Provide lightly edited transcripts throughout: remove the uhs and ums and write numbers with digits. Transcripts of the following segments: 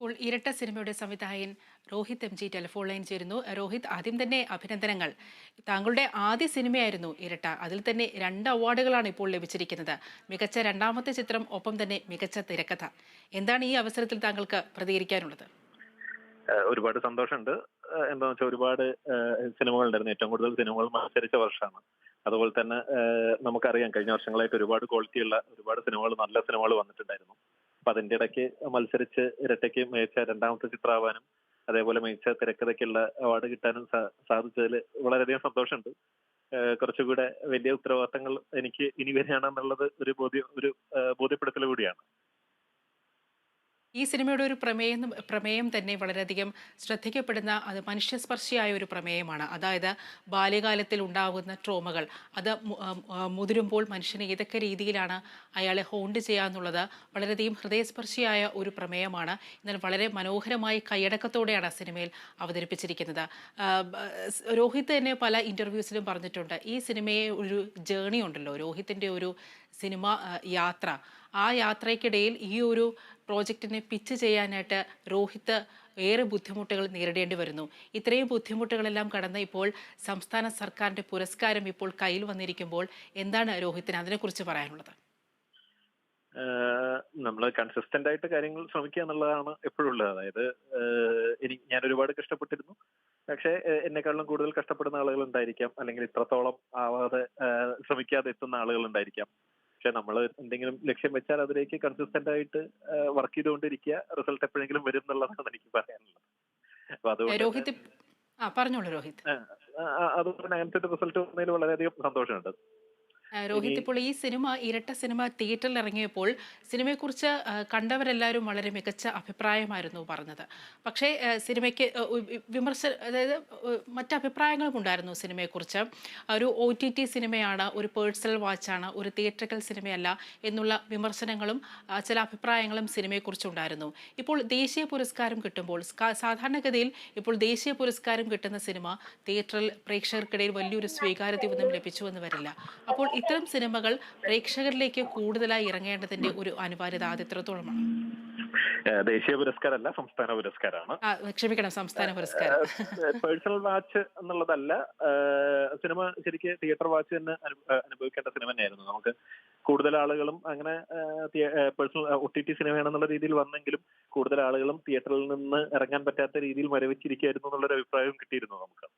ഇപ്പോൾ ഇരട്ട സിനിമയുടെ സംവിധായകൻ Rohit M G telephone line ചേരുന്നു. രോഹിത്, ആദ്യം തന്നെ അഭിനന്ദനങ്ങൾ. താങ്കളുടെ ആദ്യ സിനിമയായിരുന്നു ഇരട്ട. അതിൽ തന്നെ 2 അവാർഡുകളാണ് ഇപ്പോൾ ലഭിച്ചിരിക്കുന്നത്. മികച്ച രണ്ടാമത്തെ ചിത്രം, ഒപ്പം തന്നെ മികച്ച തിരക്കഥ. എന്താണ് ഈ അവസരത്തിൽ താങ്കൾക്ക് പ്രതികരിക്കാനുള്ളത്? ഒരുപാട് സന്തോഷമുണ്ട്. എന്താന്ന് വെച്ചാൽ ഒരുപാട് സിനിമകൾ ഉണ്ടായിരുന്നു. ഏറ്റവും കൂടുതൽ സിനിമകൾ മത്സരിച്ച വർഷമാണ്. അതുപോലെ തന്നെ നമുക്കറിയാം കഴിഞ്ഞ വർഷങ്ങളായിട്ട് ഒരുപാട് ക്വാളിറ്റിയുള്ള ഒരുപാട് സിനിമകൾ, നല്ല സിനിമകൾ വന്നിട്ടുണ്ടായിരുന്നു. അപ്പൊ അതിന്റെ ഇടയ്ക്ക് മത്സരിച്ച് ഇരട്ടയ്ക്ക് മികച്ച രണ്ടാമത്തെ ചിത്രമാവാനും അതേപോലെ മികച്ച തിരക്കഥയ്ക്കുള്ള അവാർഡ് കിട്ടാനും സാധിച്ചതിൽ വളരെയധികം സന്തോഷമുണ്ട്. കുറച്ചുകൂടെ വലിയ ഉത്തരവാദിത്തങ്ങൾ എനിക്ക് ഇനി വരികയാണെന്നുള്ളത് ഒരു ബോധ്യപ്പെടുത്തൽ കൂടിയാണ്. ഈ സിനിമയുടെ ഒരു പ്രമേയം തന്നെ വളരെയധികം ശ്രദ്ധിക്കപ്പെടുന്ന, അത് മനുഷ്യസ്പർശിയായ ഒരു പ്രമേയമാണ്. അതായത് ബാല്യകാലത്തിൽ ഉണ്ടാകുന്ന ട്രോമകൾ, അത് മുതിരുമ്പോൾ മനുഷ്യനെ ഏതൊക്കെ രീതിയിലാണ് അയാളെ ഹോണ്ട് ചെയ്യാന്നുള്ളത് വളരെയധികം ഹൃദയസ്പർശിയായ ഒരു പ്രമേയമാണ്. എന്നാൽ വളരെ മനോഹരമായി കൈയടക്കത്തോടെയാണ് ആ സിനിമയിൽ അവതരിപ്പിച്ചിരിക്കുന്നത്. രോഹിത് തന്നെ പല ഇൻ്റർവ്യൂസിലും പറഞ്ഞിട്ടുണ്ട്, ഈ സിനിമയെ ഒരു ജേണി ഉണ്ടല്ലോ, രോഹിത്തിൻ്റെ ഒരു സിനിമ യാത്ര, ആ യാത്രയ്ക്കിടയിൽ ഈ ഒരു പ്രോജക്റ്റിനെ പിച്ച് ചെയ്യാനായിട്ട് രോഹിത്ത് ഏറെ ബുദ്ധിമുട്ടുകൾ നേരിടേണ്ടി വരുന്നു. ഇത്രയും ബുദ്ധിമുട്ടുകളെല്ലാം കടന്ന് ഇപ്പോൾ സംസ്ഥാന സർക്കാരിൻ്റെ പുരസ്കാരം ഇപ്പോൾ കയ്യിൽ വന്നിരിക്കുമ്പോൾ എന്താണ് രോഹിത്തിന് അതിനെക്കുറിച്ച് പറയാനുള്ളത്? നമ്മൾ കൺസിസ്റ്റന്റ് ആയിട്ട് കാര്യങ്ങൾ ശ്രമിക്കുക എന്നുള്ളതാണ് എപ്പോഴും ഉള്ളത്. അതായത് ഞാൻ ഒരുപാട് കഷ്ടപ്പെട്ടിരുന്നു. പക്ഷേ എന്നെക്കാളും കൂടുതൽ കഷ്ടപ്പെടുന്ന ആളുകൾ ഉണ്ടായിരിക്കാം, അല്ലെങ്കിൽ ഇത്രത്തോളം ആവാതെ ശ്രമിക്കാതെ എത്തുന്ന ആളുകൾ ഉണ്ടായിരിക്കാം. പക്ഷെ നമ്മൾ എന്തെങ്കിലും ലക്ഷ്യം വെച്ചാൽ അതിലേക്ക് കൺസിസ്റ്റന്റ് ആയിട്ട് വർക്ക് ചെയ്തുകൊണ്ടിരിക്കുക, റിസൾട്ട് എപ്പോഴെങ്കിലും വരും എന്നുള്ളതാണ് എനിക്ക് പറയാനുള്ളത്. അപ്പൊ അതുകൊണ്ട് തന്നെ രോഹിത്, പറഞ്ഞോളൂ രോഹിത്. അതുകൊണ്ട് തന്നെ അങ്ങനത്തെ ഒരു റിസൾട്ട് വന്നതിൽ വളരെയധികം സന്തോഷമുണ്ട്. ഇനി രോഹിത്, ഇപ്പോൾ ഈ സിനിമ, ഇരട്ട സിനിമ തിയേറ്ററിൽ ഇറങ്ങിയപ്പോൾ സിനിമയെക്കുറിച്ച് കണ്ടവരെല്ലാവരും വളരെ മികച്ച അഭിപ്രായമായിരുന്നു പറഞ്ഞത്. പക്ഷേ സിനിമയ്ക്ക് അതായത് മറ്റ് അഭിപ്രായങ്ങളും ഉണ്ടായിരുന്നു സിനിമയെക്കുറിച്ച്. ഒരു OTT സിനിമയാണ്, ഒരു പേഴ്സണൽ വാച്ചാണ്, ഒരു തിയേറ്ററിക്കൽ സിനിമയല്ല എന്നുള്ള വിമർശനങ്ങളും ചില അഭിപ്രായങ്ങളും സിനിമയെക്കുറിച്ചുണ്ടായിരുന്നു. ഇപ്പോൾ ദേശീയ പുരസ്കാരം കിട്ടുമ്പോൾ, സാധാരണഗതിയിൽ ഇപ്പോൾ ദേശീയ പുരസ്കാരം കിട്ടുന്ന സിനിമ തിയേറ്ററിൽ പ്രേക്ഷകർക്കിടയിൽ വലിയൊരു സ്വീകാര്യതയൊന്നും ലഭിച്ചുവെന്ന് വരില്ല. അപ്പോൾ ഇത്തരം സിനിമകൾ പ്രേക്ഷകരിലേക്ക് കൂടുതലായി ഇറങ്ങേണ്ടതിന്റെ ഒരു അനിവാര്യത അത് എത്രത്തോളമാണ്? ദേശീയ പുരസ്കാരമല്ല, സംസ്ഥാന പുരസ്കാരമാണ്. ക്ഷമിക്കണം, സംസ്ഥാന പുരസ്കാരം. പേഴ്സണൽ വാച്ച് എന്നുള്ളതല്ല. സിനിമ ശരിക്ക് തിയേറ്റർ വാച്ച് തന്നെ അനുഭവിക്കേണ്ട സിനിമ തന്നെയായിരുന്നു. നമുക്ക് കൂടുതൽ ആളുകളും അങ്ങനെ പേഴ്സണൽ OTT സിനിമയാണെന്നുള്ള രീതിയിൽ വന്നെങ്കിലും കൂടുതൽ ആളുകളും തിയേറ്ററിൽ നിന്ന് ഇറങ്ങാൻ പറ്റാത്ത രീതിയിൽ മരവിച്ചിരിക്കുകയായിരുന്നു എന്നുള്ളൊരു അഭിപ്രായവും കിട്ടിയിരുന്നു നമുക്ക്.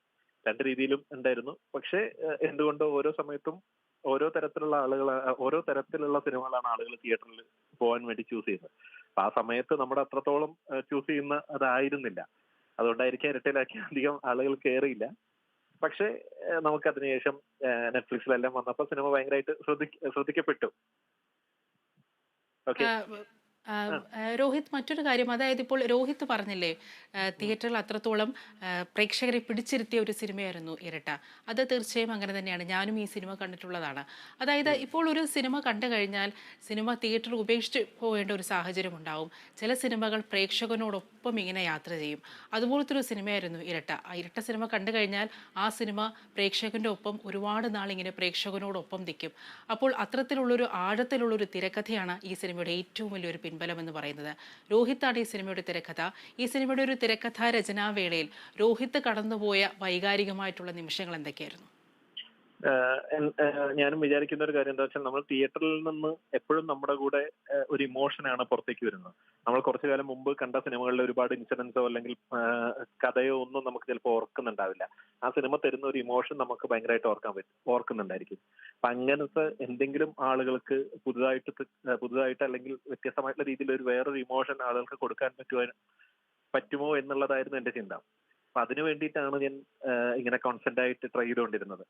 രണ്ട് രീതിയിലും ഉണ്ടായിരുന്നു. പക്ഷേ എന്തുകൊണ്ടോ ഓരോ സമയത്തും ഓരോ തരത്തിലുള്ള സിനിമകളാണ് ആളുകൾ തിയേറ്ററിൽ പോകാൻ വേണ്ടി ചൂസ് ചെയ്യുന്നത്. അപ്പൊ ആ സമയത്ത് നമ്മുടെ അത്രത്തോളം ചൂസ് ചെയ്യുന്ന അതായിരുന്നില്ല. അതുകൊണ്ടായിരിക്കും ഇരട്ടയിലാക്കി അധികം ആളുകൾ കയറിയില്ല. പക്ഷേ നമുക്ക് അതിനുശേഷം നെറ്റ്ഫ്ലിക്സിലെല്ലാം വന്നപ്പോൾ സിനിമ ഭയങ്കരമായിട്ട് ശ്രദ്ധിക്കപ്പെട്ടു. ഓക്കെ. രോഹിത്, മറ്റൊരു കാര്യം, അതായത് ഇപ്പോൾ രോഹിത് പറഞ്ഞില്ലേ, തിയേറ്ററിൽ അത്രത്തോളം പ്രേക്ഷകരെ പിടിച്ചിരുത്തിയ ഒരു സിനിമയായിരുന്നു ഇരട്ട. അത് തീർച്ചയായും അങ്ങനെ തന്നെയാണ്. ഞാനും ഈ സിനിമ കണ്ടിട്ടുള്ളതാണ്. അതായത് ഇപ്പോൾ ഒരു സിനിമ കണ്ടു കഴിഞ്ഞാൽ സിനിമ തിയേറ്റർ ഉപേക്ഷിച്ച് പോകേണ്ട ഒരു സാഹചര്യം ഉണ്ടാവും. ചില സിനിമകൾ പ്രേക്ഷകനോടൊപ്പം ഇങ്ങനെ യാത്ര ചെയ്യും. അതുപോലത്തെ ഒരു സിനിമയായിരുന്നു ഇരട്ട. ആ ഇരട്ട സിനിമ കണ്ടു കഴിഞ്ഞാൽ ആ സിനിമ പ്രേക്ഷകൻ്റെ ഒപ്പം ഒരുപാട് നാളിങ്ങനെ പ്രേക്ഷകനോടൊപ്പം നിൽക്കും. അപ്പോൾ അത്തരത്തിലുള്ളൊരു ആഴത്തിലുള്ളൊരു തിരക്കഥയാണ് ഈ സിനിമയുടെ ഏറ്റവും വലിയൊരു പിൻബലം എന്ന് പറയുന്നത്. രോഹിത്താണ് ഈ സിനിമയുടെ തിരക്കഥ. ഈ സിനിമയുടെ ഒരു തിരക്കഥാ രചനാവേളയിൽ രോഹിത്ത് കടന്നുപോയ വൈകാരികമായിട്ടുള്ള നിമിഷങ്ങൾ എന്തൊക്കെയായിരുന്നു? ഞാനും വിചാരിക്കുന്ന ഒരു കാര്യം എന്താ വെച്ചാൽ, നമ്മൾ തിയേറ്ററിൽ നിന്ന് എപ്പോഴും നമ്മുടെ കൂടെ ഒരു ഇമോഷനാണ് പുറത്തേക്ക് വരുന്നത്. നമ്മൾ കുറച്ചു കാലം മുമ്പ് കണ്ട സിനിമകളിലെ ഒരുപാട് ഇൻസിഡൻസോ അല്ലെങ്കിൽ കഥയോ ഒന്നും നമുക്ക് ചിലപ്പോൾ ഓർക്കുന്നുണ്ടാവില്ല. ആ സിനിമ തരുന്ന ഒരു ഇമോഷൻ നമുക്ക് ഭയങ്കരമായിട്ട് ഓർക്കുന്നുണ്ടായിരിക്കും. അപ്പൊ അങ്ങനത്തെ എന്തെങ്കിലും ആളുകൾക്ക് പുതുതായിട്ട് അല്ലെങ്കിൽ വ്യത്യസ്തമായിട്ടുള്ള രീതിയിൽ വേറൊരു ഇമോഷൻ ആളുകൾക്ക് കൊടുക്കാൻ പറ്റുമോ എന്നുള്ളതായിരുന്നു എന്റെ ചിന്ത. അപ്പൊ അതിനു വേണ്ടിയിട്ടാണ് ഞാൻ ഇങ്ങനെ കോൺസ്റ്റന്റ് ആയിട്ട് ട്രൈ ചെയ്തുകൊണ്ടിരുന്നത്.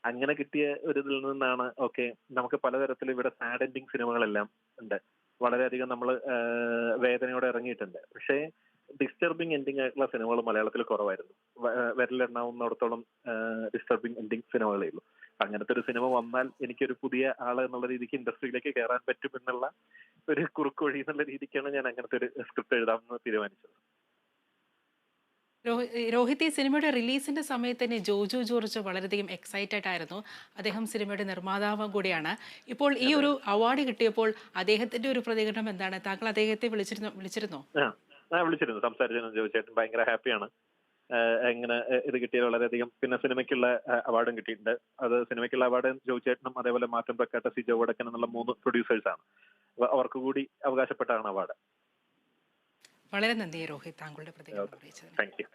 അങ്ങനെ കിട്ടിയ ഒരു ഇതിൽ നിന്നാണ് ഓക്കെ, നമുക്ക് പലതരത്തിൽ ഇവിടെ സാഡ് എൻഡിങ് സിനിമകളെല്ലാം ഉണ്ട്. വളരെയധികം നമ്മൾ വേദനയോടെ ഇറങ്ങിയിട്ടുണ്ട്. പക്ഷേ ഡിസ്റ്റർബിങ് എൻഡിങ് ആയിട്ടുള്ള സിനിമകൾ മലയാളത്തിൽ കുറവായിരുന്നു. വിരലെണ്ണാവുന്നിടത്തോളം ഡിസ്റ്റർബിങ് എൻഡിങ് സിനിമകളേ ഉള്ളൂ. അങ്ങനത്തെ ഒരു സിനിമ വന്നാൽ എനിക്കൊരു പുതിയ ആള് എന്നുള്ള രീതിക്ക് ഇൻഡസ്ട്രിയിലേക്ക് കയറാൻ പറ്റും എന്നുള്ള ഒരു കുറുക്കുവഴി എന്നുള്ള രീതിക്കാണ് ഞാൻ അങ്ങനത്തെ ഒരു സ്ക്രിപ്റ്റ് എഴുതാമെന്ന് തീരുമാനിച്ചത്. രോഹിത്, ഈ സിനിമയുടെ റിലീസിന്റെ സമയത്ത് തന്നെ ജോജു ജോർജ് വളരെയധികം എക്സൈറ്റഡ് ആയിരുന്നു. അദ്ദേഹം സിനിമയുടെ നിർമ്മാതാവ് കൂടിയാണ്. ഇപ്പോൾ ഈ അതെ. ഒരു അവാർഡ് കിട്ടിയപ്പോൾ അദ്ദേഹത്തിന്റെ ഒരു പ്രതികരണം എന്താണ്? താങ്കൾ അദ്ദേഹത്തെ വിളിച്ചിരുന്നോ? ആ വിളിച്ചിരുന്നു, സംസാരിച്ചിരുന്നു. ജോയിച്ചേട്ടൻ ഭയങ്കര ഹാപ്പിയാണ്. ഇങ്ങനെ ഇത് കിട്ടിയത് വളരെയധികം. പിന്നെ സിനിമയ്ക്കുള്ള അവാർഡും കിട്ടിയിട്ടുണ്ട്. അത് സിനിമയ്ക്കുള്ള അവാർഡ് ജോയിച്ചേട്ടനും അതേപോലെ മാർട്ടിൻ പ്രക്കാട്ട, സിജോ വടക്കൻ എന്നുള്ള 3 പ്രൊഡ്യൂസേഴ്സാണ്. അവർക്ക് കൂടി അവകാശപ്പെട്ടാണ് അവാർഡ്. വളരെ നന്ദി രോഹിത്, താങ്കളുടെ പ്രതികരണം അറിയിച്ചതിന്. Thank you.